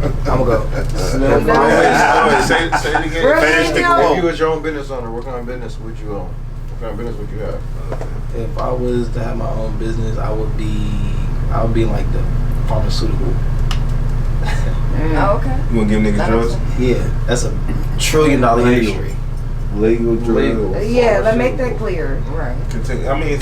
I'm gonna go. Say it again. Finish the quote. If you was your own business owner, what kind of business would you own? What kind of business would you have? If I was to have my own business, I would be like the pharmaceutical. Oh, okay. You gonna give niggas drugs? Yeah, that's $1 trillion industry. Legal drugs. Yeah, let's make that clear. Right. Continue. I mean,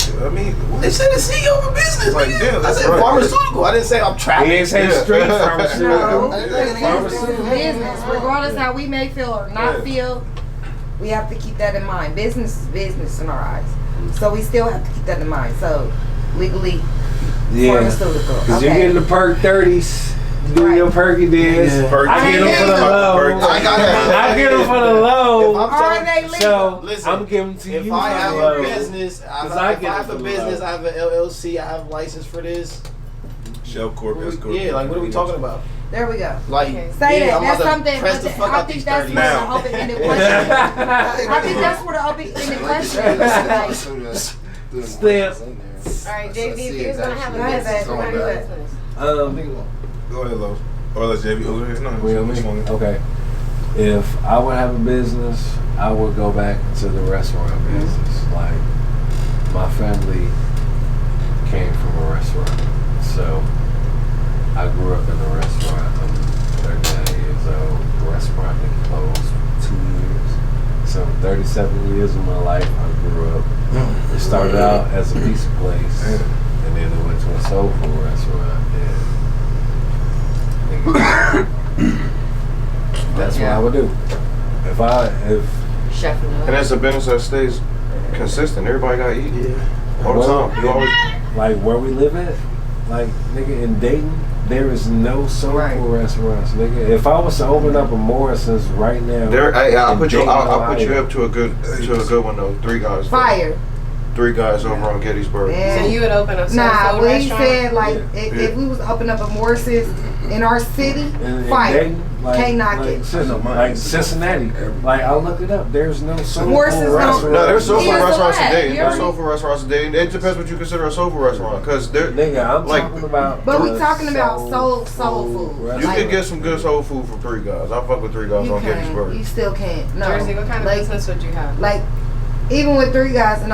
They said the CEO of a business. Like, Nigga. yeah, I that's said right. pharmaceutical. I didn't say I'm He trapping. didn't say street pharmaceutical. No, business. Regardless how we may feel or not feel, we have to keep that in mind. Business is business in our eyes. So we still have to keep that in mind. So legally, pharmaceutical. Because you're getting the perk 30s. Do your perky dance. Yeah. I get them for the low. I get them for the low. Are they legal? So Listen, I'm giving to you. If I have for the a low. business, if I have a business, I have an LLC, I have license for this. Shell Corp, S Corp. Yeah, like what are we talking about? There we go. Like, Say yeah, that. I'm That's about to something. press the fuck I out think these that's 30 where the now. open-ended question. I think that's where the open-ended question is. Step. All right, JV, if you was gonna have a Go ahead, business, babe. what kind of business? Go ahead, Lo. Or let's JB. Go ahead. No, Okay. If I would have a business, I would go back into the restaurant business. Like, my family came from a restaurant. So, I grew up in a restaurant. I'm 39 years old. The restaurant been closed 2 years. So, 37 years of my life, I grew up. It started out as a pizza place, and then it went to a soul food restaurant. That's what I would do. If Chef And that's a business that stays consistent. Everybody got to eat all the time. You always. like where we live at, like nigga in Dayton, there is no soul food restaurants, nigga. If I was to open up a Morrison's right now, I'll put you up to a good one though. 3 guys. Fire. 3 guys over on Gettysburg. So you would open a soul Nah, food what he restaurant? said, like, if we was to open up a Morris's in our city, in fire. Dayton, like, Can't knock like, it. Like Cincinnati, like I looked it up. There's no soul Morrison's food don't- restaurant. No, there's soul food Here's restaurants the today. lie. There's soul food restaurants today. It depends what you consider a soul food restaurant, because they're Nigga, I'm like, talking about. But we talking about soul food. you restaurant. can get some good soul food from 3 guys. I fuck with 3 guys You on can't. Gettysburg. You still can't. No. Jersey, what kind of Like- business would you have? Like, even with 3 guys, and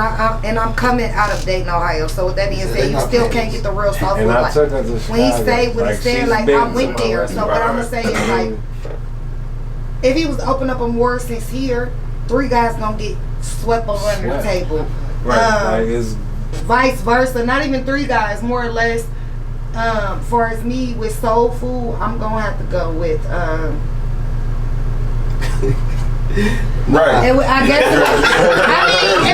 I'm coming out of Dayton, Ohio. So with that being said, you still can't get the real soul food. And I Like, took her to when he Chicago. say what he Like, said, she's like been I to went my there. So restaurant. what I'm gonna say is like, if he was to open up a Morrison's here, 3 guys gonna get swept over under the table. Like it's Vice versa, not even 3 guys, more or less. For as me with soul food, I'm gonna have to go with Right. I guess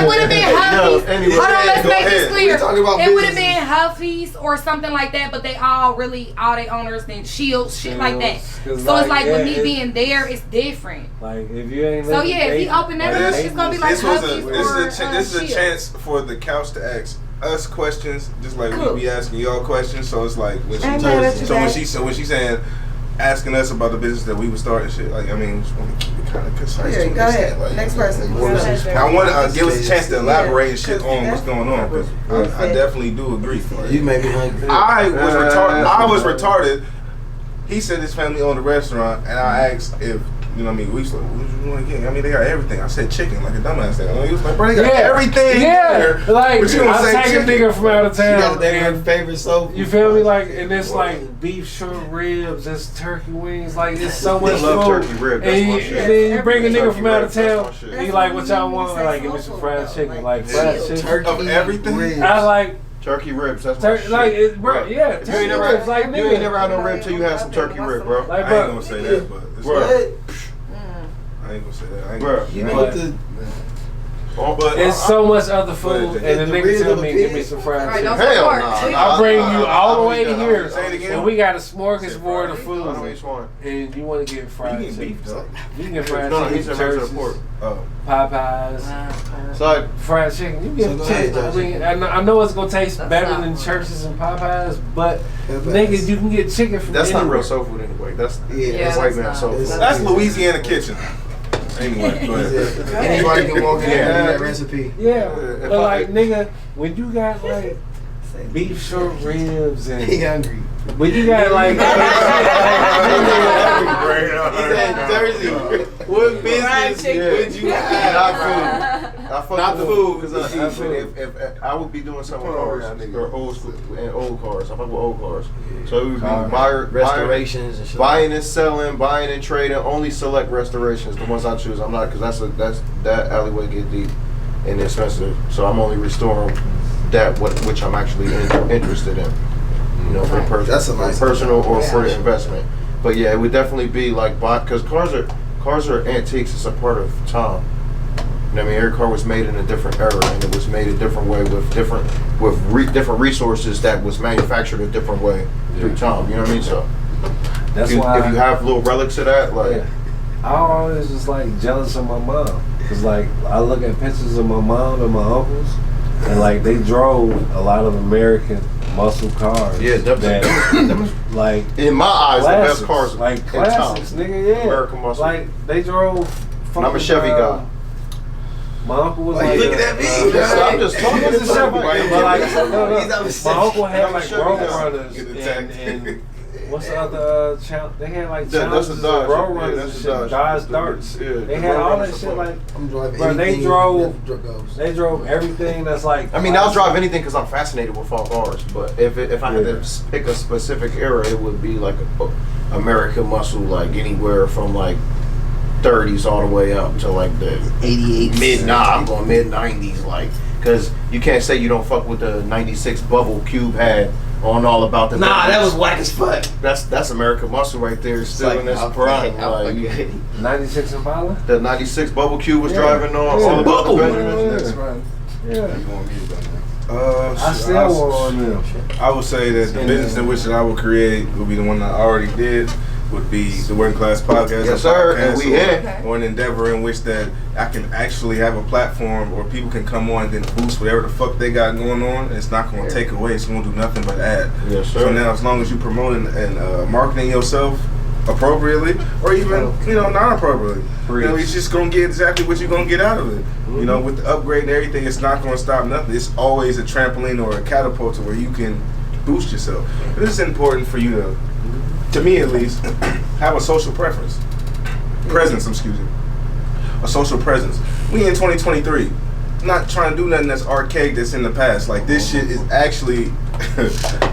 it would have been Huffy's. anyway, Hold on, let's make this clear. We talking about It would have business. been Huffy's or something like that, but they all they owners then Shields, shit like that. So Shields, 'cause it's like with me it's- being there, it's different. like if you ain't. So yeah, if he open that up, it's gonna be like Huffy's or This is a Shields. chance for the couch to ask us questions, just like Cool. we be asking y'all questions. So it's like when Ain't mad at you, when babe. she's saying asking us about the business that we would start and shit. Like, I mean, just want to keep it kind of concise. Here, to an go extent, ahead. like, Next person. I want to give us a chance to elaborate and shit Yeah, on what's going on. 'Cause I definitely do agree. Like, You made me hungry. I was retarded. I was retarded. He said his family owned a restaurant, and I asked if, you know what I mean, we was like, what you want to get? I mean, they got everything. I said chicken, like a dumbass thing. He was like, bro, they got everything here. Like But you don't I say take a chicken. nigga from out of She got town. their And favorite soul. you feel me? Like, and it's like beef, short ribs, it's turkey wings. Like, it's so much love food. turkey rib. That's And, my you, shit. and then you bring a nigga Turkey from out of rib, that's town. my shit. And you like, what y'all want? Like, give me some fried chicken. Like, fried chicken. Turkey Of everything? ribs. I like, Turkey ribs, that's my shit. like, it, bro, Bro, yeah, If you turkey ain't never, ribs. Like, you nigga. ain't never had no rib till you had some turkey rib, bro. Like, I ain't bro, gonna say that, but it's What? I ain't gonna say that. I ain't Bro, gonna You But- know what the but It's so much other food, But and the the nigga rib tell of me, a give me pig? some fried Alright, chicken. don't hell support. no. I'll bring you all the way to here, Say it again. and we got a smorgasbord of I don't know food, which one. and you want to get fried You can chicken. beef, though. You can get fried No, he chicken, said regular churches, pork. Oh. Popeyes, So, fried chicken. You So get go ahead, chicken. I Josh. mean, I know it's gonna taste That's better not than one. churches and Popeyes, but Popeyes. niggas, you can get chicken from that's not anywhere. real soul food anyway. That's Yeah, that's white that's man not. soul food. That's- That's Louisiana kitchen. Anyway, go ahead. Anybody can walk in there and Yeah. do that recipe. Yeah, If but I- like nigga, when you got like beef short ribs He and hungry. But you got like. He said Jersey. What business would you have? Not food. Not the food. Because if I would be doing something with cars or old school and old cars. I fuck with old cars. So it would be restorations and shit. Buying and selling, buying and trading. Only select restorations. The ones I choose. I'm not because that alleyway get deep and expensive. So I'm only restoring that which I'm actually interested in. You know, for personal or for the investment. But yeah, it would definitely be like because cars are antiques. It's a part of time. You know what I mean, every car was made in a different era, and it was made a different way with different resources that was manufactured a different way through time. You know what I mean? So that's why if you have little relics of that, like I always just like jealous of my mom, cause like I look at pictures of my mom and my uncles, and like they drove a lot of American muscle cars. Yeah, definitely. Like in my eyes, classics, the best cars like classics, nigga. Yeah, American muscle. Like they drove. And I'm a Chevy guy. My uncle was like, looking at me. I'm just talking to somebody. somebody. My uncle had like Road Runners Get and what's the other channel? They had like That's challenges a of Dodge. Road Yeah, Runners that's and a shit, Dodge. Dodge Darts. Yeah, They the had Road all that Runners shit are like. I'm driving Bro, they anything. They drove everything that's like. I mean, I'll drive anything because I'm fascinated with all cars. But if I had to pick a specific era, it would be like American muscle, like anywhere from like 30s all the way up to like the 88. I'm going mid 90s, like, because you can't say you don't fuck with the 96 bubble Cube had on All About the Nah, Business. that was whack as fuck. That's American muscle right there, still in its prime. Like 96 Impala? the 96 bubble Cube was driving on Yeah. All About the Bubble. Business. Yeah. I I still want them. I would say that the business in which that I would create would be the one that I already did. Would be the Working Class Podcast. Yes, sir. And we in. Or an endeavor in which that I can actually have a platform or people can come on and then boost whatever the fuck they got going on. It's not going to take away. It's going to do nothing but add. Yes, sir. So now, as long as you promoting and marketing yourself appropriately, or even not appropriately, it's just going to get exactly what you're going to get out of it. You know, with the upgrade and everything, it's not going to stop nothing. It's always a trampoline or a catapult to where you can boost yourself. But it's important for you to me at least, have a social presence. A social presence. We in 2023. Not trying to do nothing that's archaic, that's in the past. Like, this shit is actually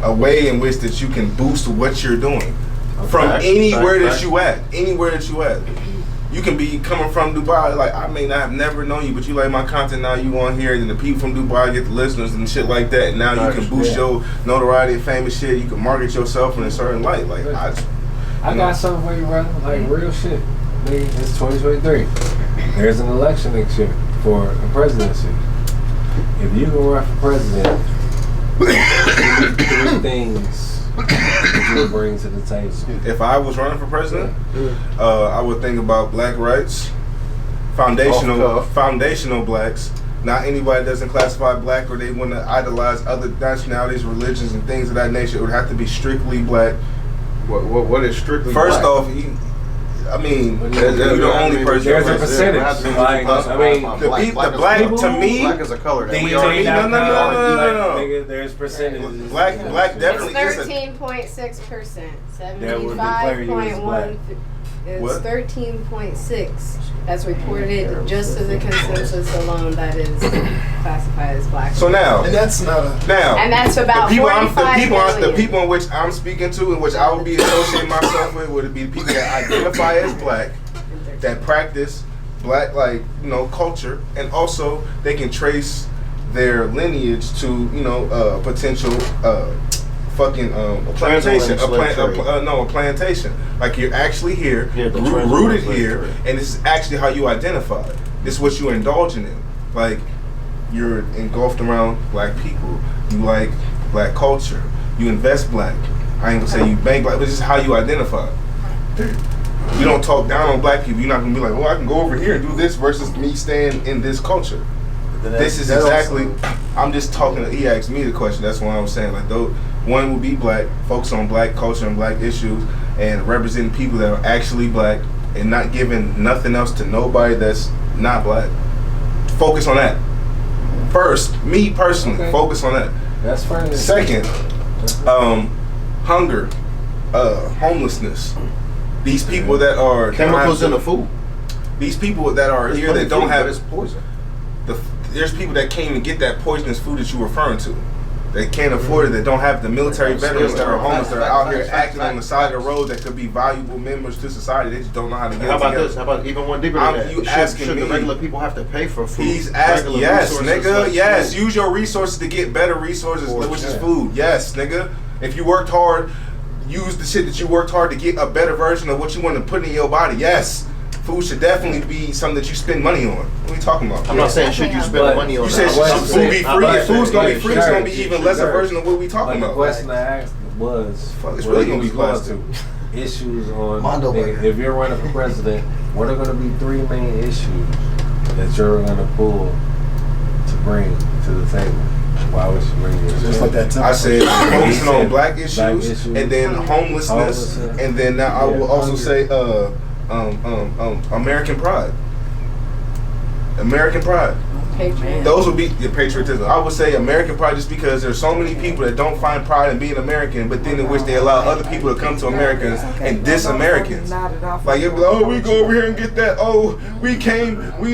a way in which that you can boost what you're doing. From anywhere that you at. Anywhere that you at. You can be coming from Dubai, like, I may not have never known you, but you like my content, now you on here, and the people from Dubai get the listeners and shit like that, and now you can boost your notoriety and famous shit, you can market yourself in a certain light. Like, I got something for you, brother, like real shit. Nigga, it's 2023. There's an election next year for a presidency. If you can run for president, three things that you would bring to the table. If I was running for president, I would think about black rights, foundational blacks. Not anybody doesn't classify black or they want to idolize other nationalities, religions, and things of that nature. It would have to be strictly black. What is strictly First black? off, you're the only person. There's a percentage. Like, I mean, the black to me, black is a color. That we no. Nigga, there's percentages. Black definitely It's is 13.6%. That would declare you as black. 75.1. It's What? 13.6. That's reported just to the consensus alone that is classified as black. So now, And that's not a. And that's about the 45 million. people in which I'm speaking to, in which I would be associating myself with, would be the people that identify as black, that practice black, culture, and also they can trace their lineage to, potential plantation. A plantation. Like, you're actually here, rooted here, and this is actually how you identify. This is what you're indulging in. Like, you're engulfed around black people. You like black culture. You invest black. I ain't gonna say you bank black, but this is how you identify. You don't talk down on black people. You're not gonna be like, I can go over here and do this versus me staying in this culture. This is exactly. I'm just talking. He asked me the question. That's what I'm saying. Like, though, one would be black, focus on black culture and black issues, and representing people that are actually black, and not giving nothing else to nobody that's not black. Focus on that. First, me personally, focus on that. That's fine. Second, hunger, homelessness. These people that are chemicals in the food. These people that are here that don't have it's poison. There's people that can't even get that poisonous food that you're referring to. They can't afford it. They don't have the military veterans that are homeless. That are out here acting on the side of the road that could be valuable members to society. They just don't know how to get it together. How about this? How about even one deeper than that? You asking should me? the regular people have to pay for food? He's asking, yes, nigga, like yes. food. Use your resources to get better resources, which is food. Yes, nigga. If you worked hard, use the shit that you worked hard to get a better version of what you want to put in your body. Yes. Food should definitely be something that you spend money on. What are you talking about? I'm not saying should you spend money on you said that. should food be free? If food's gonna be free, it's gonna be even lesser version of what we talking about. The question I asked was, it's really gonna be plastic. Issues on Mondo burger. if you're running for president, what are gonna be 3 main issues that you're gonna pull to bring to the table? Why would you bring this? Just like that. I said focusing on black issues, and then homelessness, and then now I will also say American pride. American pride. Patriotism. Those would be your patriotism. I would say American pride just because there's so many people that don't find pride in being American, but then in which they allow other people to come to America and diss Americans. Like, you'll be like, oh, we go over here and get that. Oh, we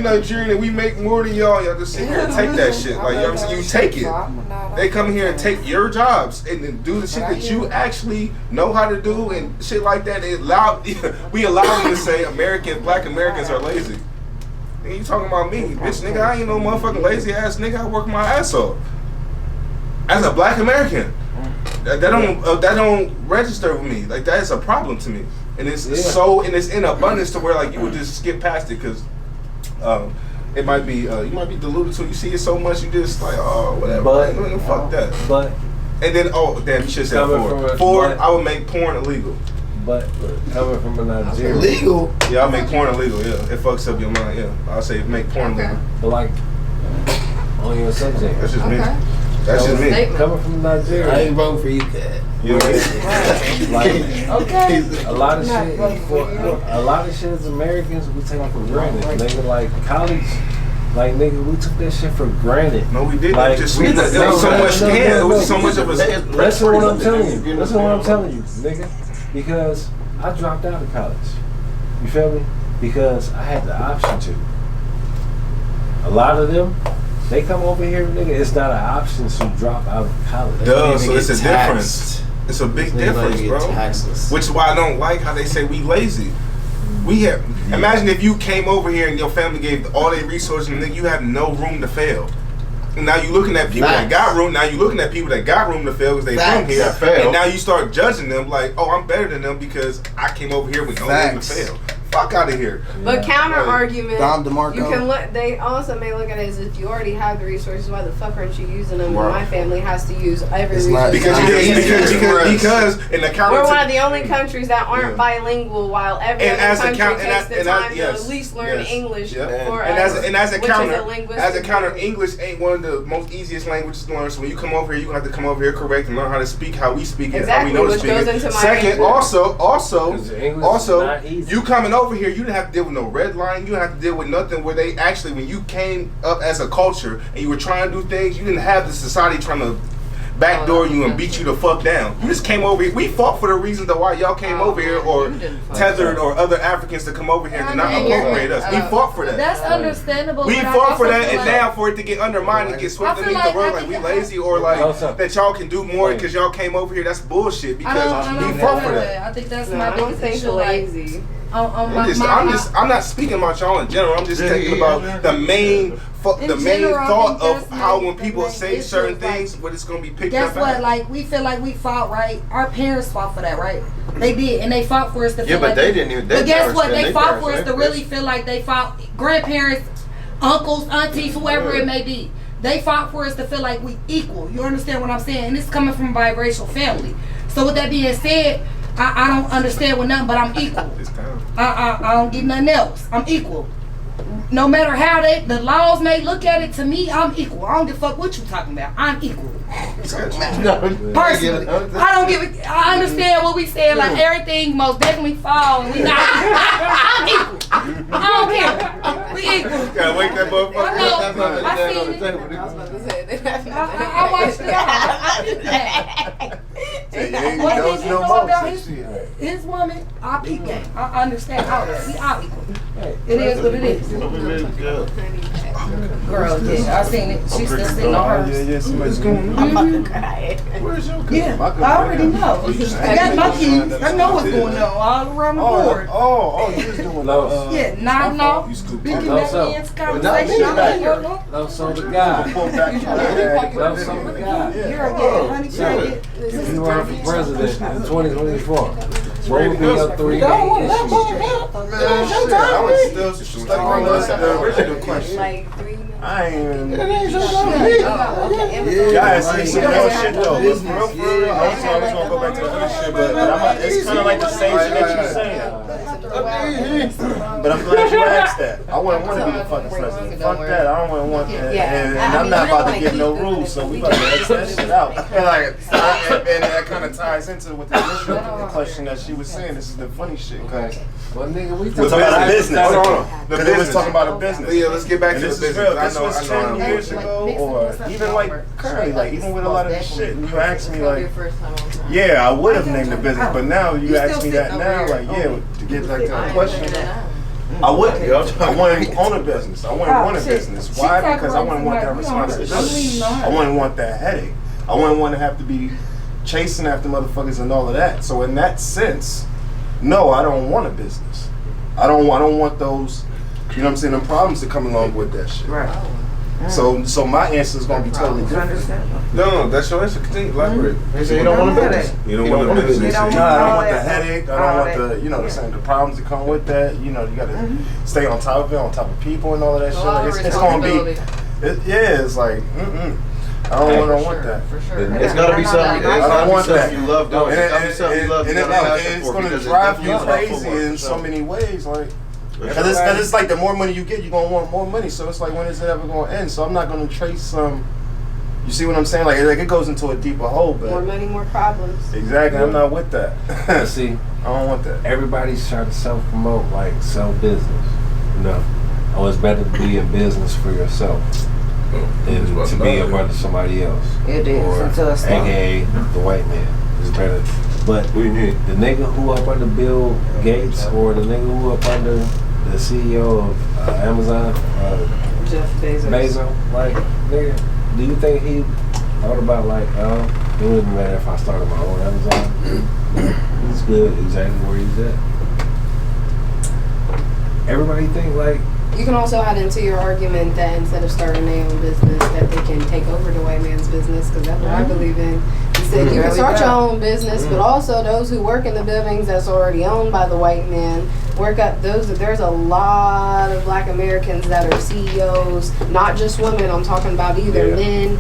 Nigerian and we make more than y'all. Y'all just sit here and take that shit. Like, you know what I'm saying? You take it. They come here and take your jobs and then do the shit that you actually know how to do and shit like that. We allow them to say black Americans are lazy. You talking about me, bitch, nigga? I ain't no motherfucking lazy ass nigga. I work my ass off. As a black American, that don't register with me. Like, that is a problem to me, and it's it's in abundance to where like you would just skip past it because it might be you might be deluded to. You see it so much, you just like, oh, whatever. But fuck that. But and then damn, you should say four. I would make porn illegal. But coming from a Nigerian, Illegal. Yeah, I make porn illegal. Yeah, it fucks up your mind. Yeah, I'll say make porn illegal. But like on your subject, that's just me. That's just me. Coming from Nigeria, I ain't voting for you, Cat. You know what I mean? Like, Okay. a lot of shit as Americans we take for granted. Nigga, like college. Like, nigga, we took that shit for granted. No, we didn't. Like, There was so much scan. It was so much of a. Listen to what I'm telling you. Listen to what I'm telling you, nigga. Because I dropped out of college. You feel me? Because I had the option to. A lot of them, they come over here, nigga. It's not an option to drop out of college. Duh, so it's a difference. It's a big difference, bro. Taxless. Which is why I don't like how they say we lazy. We have. Imagine if you came over here and your family gave all their resources and then you have no room to fail. And now you looking at people that got room. Now you looking at people that got room to fail because they from here. And now you start judging them like, oh, I'm better than them because I came over here with no room to fail. Fuck out of here. But counter argument, Dom DeMarco. you can look. They also may look at it as if you already have the resources. Why the fuck aren't you using them? And my family has to use every resource. Because in the counter, we're one of the only countries that aren't bilingual, while every other country takes the time to at least learn English. As a counter, English ain't one of the most easiest languages to learn. So when you come over here, you have to come over here correct and learn how to speak how we speak it, how we know to speak it. Second, also, you coming over here, you didn't have to deal with no red line. You didn't have to deal with nothing where they actually, when you came up as a culture and you were trying to do things, you didn't have the society trying to backdoor you and beat you the fuck down. You just came over here. We fought for the reasons of why y'all came over here, or tethered or other Africans to come over here and not appropriate us. We fought for that. That's understandable. We fought for that, and now for it to get undermined and get swept underneath the rug like we lazy or like that y'all can do more because y'all came over here. That's bullshit because we fought for that. I think that's my biggest issue. Lazy. I'm not speaking about y'all in general. I'm just thinking about the main thought of how when people say certain things, what it's gonna be picked up. Guess what? Like, we feel like we fought, right? Our parents fought for that, right? They did, and they fought for us to feel like. Yeah, but they didn't even. But guess what? They fought for us to really feel like they fought. Grandparents, uncles, aunties, whoever it may be. They fought for us to feel like we equal. You understand what I'm saying? And this is coming from a biracial family. So with that being said, I don't understand with nothing, but I'm equal. I don't get nothing else. I'm equal. No matter how the laws may look at it, to me, I'm equal. I don't give a fuck what you talking about. I'm equal. Personally, I don't give a. I understand what we said. Like, everything most definitely fall, and we not. I'm equal. I don't care. We equal. Gotta wake that motherfucker up. I seen it. I was about to say that. I watched it. One That was thing you no know more about since she- his woman, I peep game. I understand all that. We all equal. It is what it is. Girl, yeah, I seen it. She's still sitting on hers. What's going on? I'm fucking crying. Where's your Yeah, I already know. I got my keys. I know what's going on all around the board. Oh, you was doing No. Yeah, nodding off, You scooped speaking No, that so- man's conversation. I'm like, girl, No, so the guy. pull back. No, so the guy. you're yeah, honey, packet. If you run for president in 2024, what would be your 3 Don't main want that issues? boy Man, shit, I was still stuck on the original question. Like 3 minutes. I ain't even. Oh, okay. Guys, see some more shit though. But for real, I was gonna go back to the other shit, but it's kind of like the same shit that you're saying. But I'm glad you asked that. I wouldn't want to be the fucking president. Fuck that. I don't want that. And I'm not about to give no rules, so we about to X that shit out. And that kind of ties into with the initial question that she was saying. This is the funny shit, cause Well, nigga, we we're talking about a business. Hold on. Because it was talking about a business. Yeah, let's get back And to the this is business. real. This was 10 years ago, or even like currently, like even with a lot of this shit. And you asked me like, yeah, I would have named the business, but now you ask me that now, like, yeah, to get back to that question, I wouldn't. I wouldn't own a business. I wouldn't want a business. Why? Because I wouldn't want that responsibility. I wouldn't want that headache. I wouldn't want to have to be chasing after motherfuckers and all of that. So in that sense, no, I don't want a business. I don't want those, you know what I'm saying, them problems that come along with that shit. Right. So my answer is gonna be totally different. No, that's your answer. Continue, elaborate. They say you don't want a business. You don't want a business. You don't No, I don't all want the that. headache. I don't want the, you know, the problems that come with that. You know, you gotta stay on top of it, on top of people and all of that shit. Like, it's gonna be, it's like, I don't want that. For sure. It's gotta be something. It's I don't gotta want be something that. you love doing. It's gotta be something you love And doing. it's gonna drive you crazy in so many ways, like. Because it's like the more money you get, you're going to want more money. So it's like, when is it ever going to end? So I'm not going to trace some, you see what I'm saying? Like it goes into a deeper hole. But More money, more problems. exactly, I'm not with that. See, I don't want that. everybody's trying to self-promote, like self-business. You know, oh, it's better to be in business for yourself than to be up under somebody else. It is Or until it's done. AKA the white man. It's better. But What do you need? the nigga who up under Bill Gates or the nigga who up under the CEO of Amazon, Jeff Bezos, like, nigga, do you think he thought about like, oh, it wouldn't matter if I started my own Amazon? He's good exactly where he's at. Everybody think like, You can also add into your argument that instead of starting their own business, that they can take over the white man's business, because that's what I believe in. He said you can start your own business, but also those who work in the buildings that's already owned by the white man, work up those. There's a lot of black Americans that are CEOs, not just women, I'm talking about either men,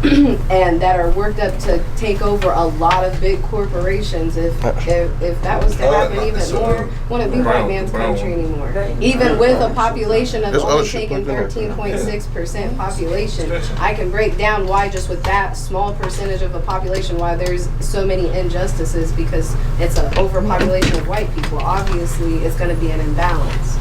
and that are worked up to take over a lot of big corporations. If that was to happen even more, wouldn't be white man's country anymore. Even with a population of only taking 13.6% population, I can break down why just with that small percentage of a population why there's so many injustices, because it's an overpopulation of white people. Obviously, it's going to be an imbalance.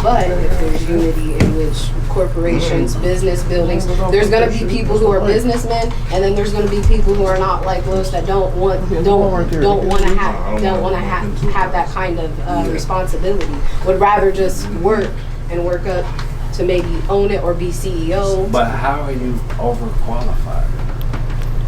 But if there's unity in which corporations, business buildings, there's going to be people who are businessmen, and then there's going to be people who are not like Los that don't want to have that kind of responsibility. Would rather just work and work up to maybe own it or be CEO. but how are you overqualified?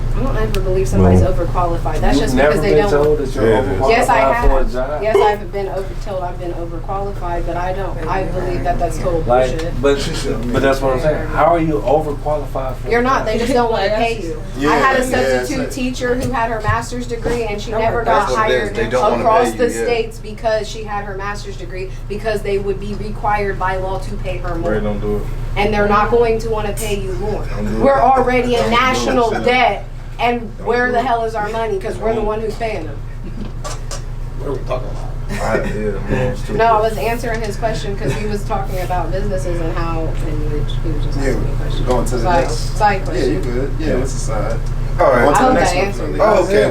I don't ever believe somebody's overqualified. That's just because they You've never been told don't. that you're overqualified Yes, I for a have. job? Yes, I've been told I've been overqualified, but I don't. I believe that that's total Like, bullshit. but that's what I'm saying. How are you overqualified for? You're not. They just don't want to pay you. Yeah, I had a yeah, it's substitute like- teacher who had her master's degree, and she never That's got what it is. hired They don't wanna across pay the you, yeah. states because she had her master's degree, because they would be required by law to pay her more. Ray, don't do it. And they're not going to want to pay you more. Don't do it. We're already in national debt, and where the hell is our money? Because we're the one who's paying them. What are we talking about? No, I was answering his question because he was talking about businesses and how, and he was just asking me a question. Going to the Side- next. Side Yeah, question. you good. Yeah, what's the side? All right. On to I the hope next that one. answered. Oh, okay.